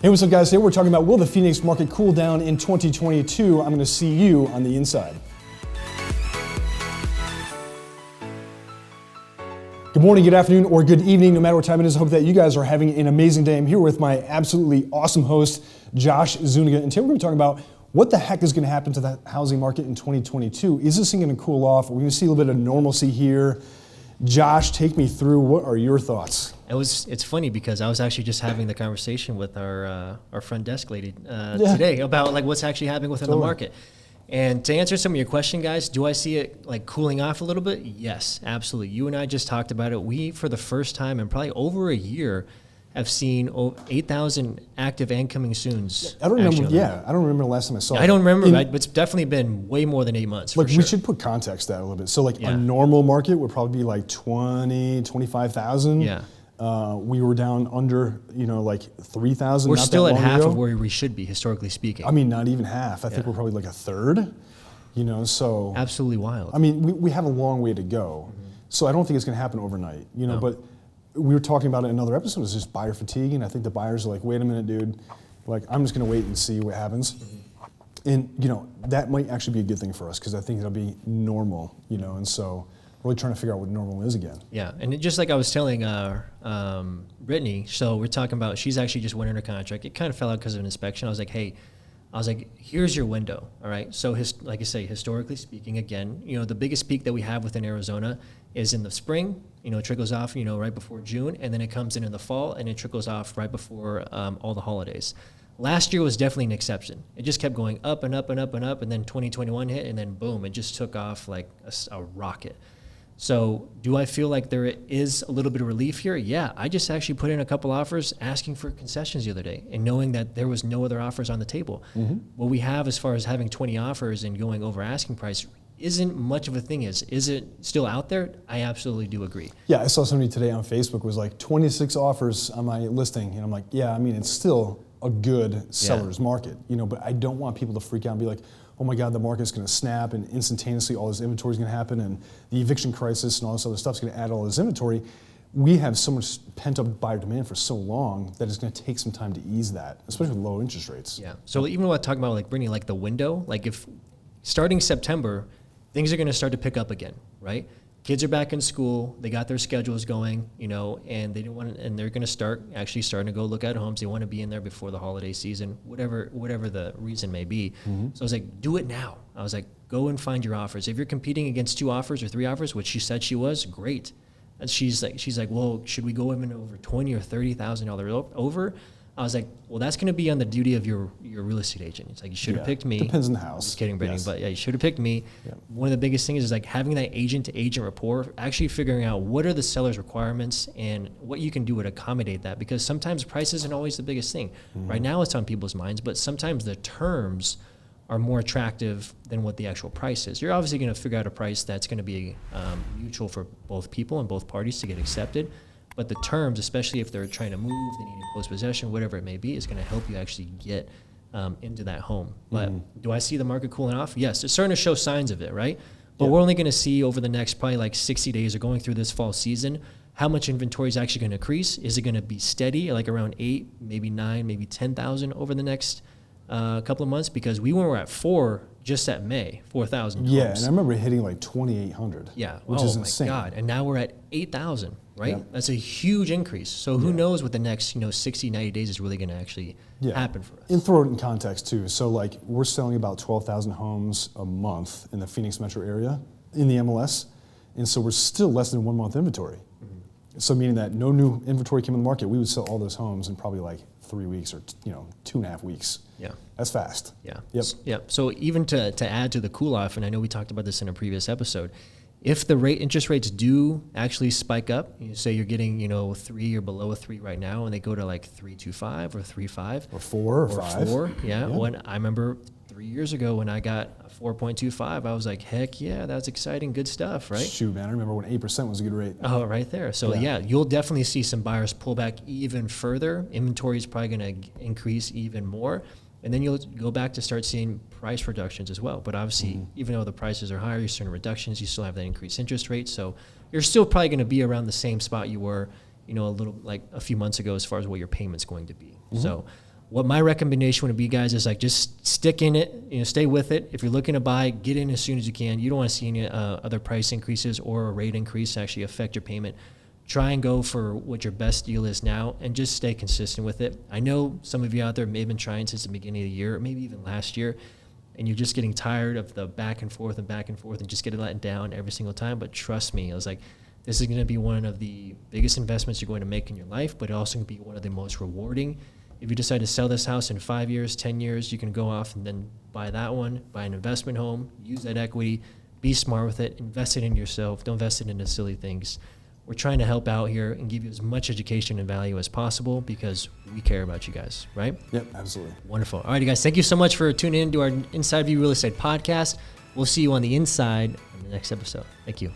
Hey, what's up, guys? Today we're talking about, will the Phoenix market cool down in 2022? I'm going to see you on the inside. Good morning, good afternoon, or good evening, no matter what time it is. I hope that you guys are having an amazing day. I'm here with my absolutely awesome host, Josh Zuniga, and today we're going to be talking about what the heck is going to happen to the housing market in 2022. Is this thing going to cool off? Are we going to see a little bit of normalcy here? Josh, take me through. What are your thoughts? It's funny because I was actually just having the conversation with our front desk lady today about like what's actually happening within the market. And to answer some of your question, guys, do I see it like cooling off a little bit? Yes, absolutely. You and I just talked about it. We, for the first time in probably over a year, have seen 8,000 active and coming soons. I don't remember. I don't remember the last time I saw it. I don't remember, but it's definitely been way more than 8 months. Look, for sure. We should put context to that a little bit. So, like a normal market would probably be like 20, 25,000. Yeah. We were down under, like 3,000. We're still at half of where we should be, historically speaking. I mean, not even half. I think we're probably like a third. So absolutely wild. I mean, we have a long way to go. Mm-hmm. So I don't think it's going to happen overnight. But we were talking about it in another episode. It's just buyer fatigue, and I think the buyers are like, wait a minute, dude. Like, I'm just going to wait and see what happens. Mm-hmm. And that might actually be a good thing for us because I think it'll be normal. And so really trying to figure out what normal is again. Yeah, and just like I was telling Brittany, so we're talking about, she's actually just went under contract. It kind of fell out because of an inspection. I was like, here's your window, all right? So like I say, historically speaking, again, the biggest peak that we have within Arizona is in the spring. It trickles off, right before June, and then it comes in the fall, and it trickles off right before all the holidays. Last year was definitely an exception. It just kept going up and up and up and up, and then 2021 hit, and then boom, it just took off like a rocket. So do I feel like there is a little bit of relief here? Yeah, I just actually put in a couple offers asking for concessions the other day and knowing that there was no other offers on the table. Mm-hmm. What we have as far as having 20 offers and going over asking price isn't much of a thing. Is it still out there? I absolutely do agree. Yeah, I saw somebody today on Facebook was like 26 offers on my listing. And I'm like, yeah, I mean, it's still a good seller's market, but I don't want people to freak out and be like, oh my God, the market's going to snap and instantaneously all this inventory is going to happen and the eviction crisis and all this other stuff is going to add all this inventory. We have so much pent-up buyer demand for so long that it's going to take some time to ease that, especially with low interest rates. Yeah. So even when I talk about like Brittany, like the window, like if starting September, things are going to start to pick up again, right? Kids are back in school. They got their schedules going, and they didn't want to, and they're going to starting to go look at homes. They want to be in there before the holiday season, whatever the reason may be. Mm-hmm. So I was like, do it now. I was like, go and find your offers. If you're competing against 2 offers or 3 offers, which she said she was, great. And she's like, well, should we go even over $20,000 or $30,000 over? I was like, well, that's going to be on the duty of your real estate agent. It's like, you should have picked me. Depends on the house. Just kidding, Brittany, but yeah, you should have picked me. Yeah. One of the biggest things is like having that agent-to-agent rapport, actually figuring out what are the seller's requirements and what you can do to accommodate that, because sometimes price isn't always the biggest thing. Mm-hmm. Right now it's on people's minds, but sometimes the terms are more attractive than what the actual price is. You're obviously going to figure out a price that's going to be mutual for both people and both parties to get accepted. But the terms, especially if they're trying to move, they need to close possession, whatever it may be, is going to help you actually get into that home. But do I see the market cooling off? Yes, it's starting to show signs of it, right? But we're only going to see over the next probably like 60 days or going through this fall season, how much inventory is actually going to increase. Is it going to be steady, like around 8, maybe 9, maybe 10,000 over the next couple of months? Because we were at 4 just at May, 4,000 homes. Yeah, and I remember hitting like 2,800. Yeah, which is insane. Oh my God, and now we're at 8,000. Right? Yeah. That's a huge increase. So who knows what the next 60, 90 days is really going to actually happen for us. And throw it in context too. So like we're selling about 12,000 homes a month in the Phoenix metro area in the MLS. And so we're still less than 1 month inventory. Mm-hmm. So meaning that no new inventory came in the market, we would sell all those homes in probably like 3 weeks or 2.5 weeks. Yeah. That's fast. Yeah. Yep. Yep. So even to add to the cool off, and I know we talked about this in a previous episode, if the interest rates do actually spike up, you say you're getting 3 or below a 3 right now, and they go to like 3.25 or 3.5 or 4 or 5. 4, yeah. When I remember 3 years ago when I got a 4.25, I was like, heck yeah, that's exciting, good stuff, right? Shoot, man, I remember when 8% was a good rate. Oh, right there. So yeah, you'll definitely see some buyers pull back even further. Inventory is probably going to increase even more. And then you'll go back to start seeing price reductions as well. But obviously, even though the prices are higher, you're seeing reductions, you still have that increased interest rate. So you're still probably going to be around the same spot you were, a little like a few months ago as far as what your payment's going to be. Mm-hmm. So what my recommendation would be, guys, is like just stick in it, stay with it. If you're looking to buy, get in as soon as you can. You don't want to see any other price increases or a rate increase actually affect your payment. Try and go for what your best deal is now and just stay consistent with it. I know some of you out there may have been trying since the beginning of the year, or maybe even last year, and you're just getting tired of the back and forth and just getting let down every single time. But trust me, I was like, this is going to be one of the biggest investments you're going to make in your life, but it also going to be one of the most rewarding. If you decide to sell this house in 5 years, 10 years, you can go off and then buy that one, buy an investment home, use that equity, be smart with it, invest it in yourself, don't invest it into silly things. We're trying to help out here and give you as much education and value as possible because we care about you guys, right? Yep, absolutely. Wonderful. All right, guys, thank you so much for tuning in to our Inside View Real Estate podcast. We'll see you on the inside in the next episode. Thank you.